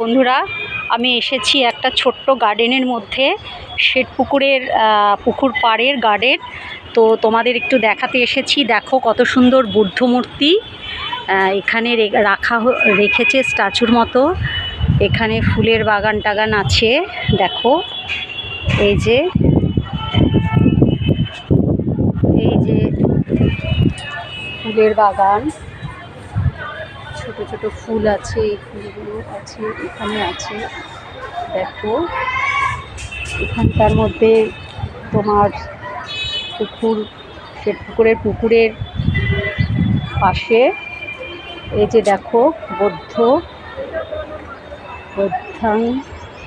বন্ধুরা, আমি এসেছি একটা ছোট্ট গার্ডেনের মধ্যে, পুকুর পাড়ের গার্ডেন। তো তোমাদের একটু দেখাতে এসেছি। দেখো কত সুন্দর বুদ্ধ মূর্তি এখানে রেখেছে স্ট্যাচুর মতো। এখানে ফুলের বাগান টাগান আছে। দেখো এই যে ফুলের বাগান, ছোট ছোট ফুল আছে, এই ফুলগুলো আছে এখানে আছে। দেখো এখানকার মধ্যে তোমার পুকুরের পাশে এই যে দেখো বুদ্ধাং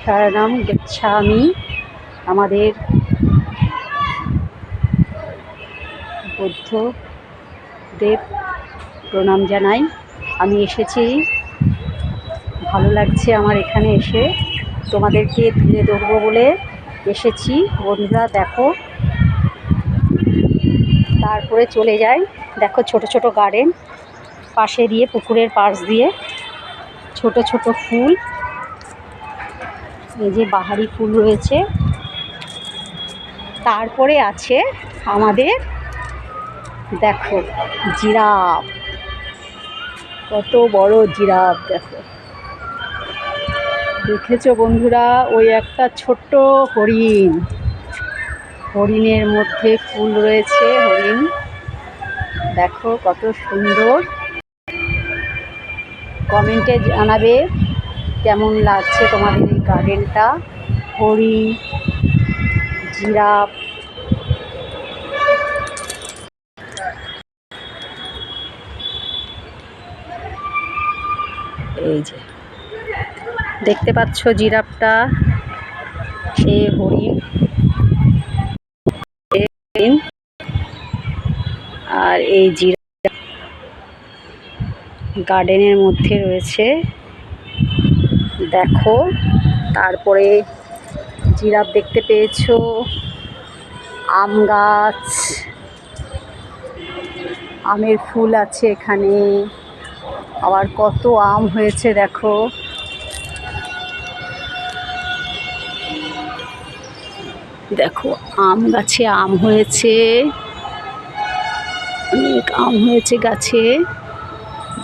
শরণম গচ্ছামি, আমাদের বুদ্ধদেব প্রণাম জানাই। আমি এসেছি, ভালো লাগছে আমার এখানে এসে, তোমাদেরকে তুলে ধরবো বলে এসেছি। বন্ধুরা দেখো, তারপরে চলে যাই। দেখো ছোট ছোট গার্ডেন, পাশে দিয়ে পুকুরের পাশ দিয়ে ছোট ছোট ফুল, এই যে বাহারি ফুল রয়েছে। তারপরে আছে আমাদের দেখো জিরাফ, কত বড় জিরাফ। দেখেছো বন্ধুরা, ওই একটা ছোট্ট হরিণের মধ্যে ফুল রয়েছে। হরিণ দেখো কত সুন্দর। কমেন্টে জানাবে কেমন লাগছে তোমাদের এই গার্ডেনটা। হরিণ, জিরাফ, এই যে দেখতে পাচ্ছ জিরাফটা, সে হরিণ, আর এই জিরাফ গার্ডেনের মধ্যে রয়েছে। দেখো তারপরে জিরাফ দেখতে পেয়েছো, আম গাছ, আমের ফুল আছে এখানে, আবার কত আম হয়েছে দেখো। দেখো আম গাছে আম হয়েছে, অনেক আম হয়েছে গাছে।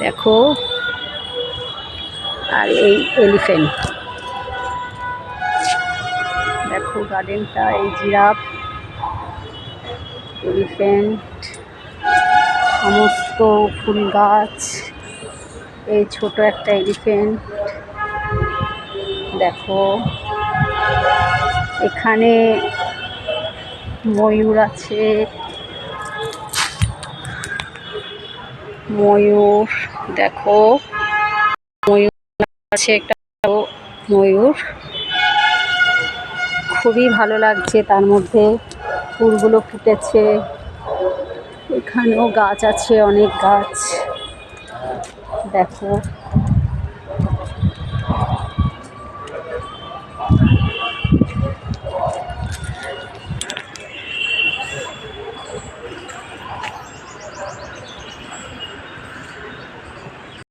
দেখো, আর এই এলিফ্যান্ট, দেখো গার্ডেনটা, এই জিরাফ, এলিফ্যান্ট, সমস্ত ফুল গাছ, এই ছোট একটা এলিফ্যান্ট। দেখো এখানে ময়ূর আছে, ময়ূর দেখো, ময়ূর আছে একটা ময়ূর, খুবই ভালো লাগছে। তার মধ্যে ফুলগুলো ফুটেছে। এখানেও গাছ আছে, অনেক গাছ। দেখো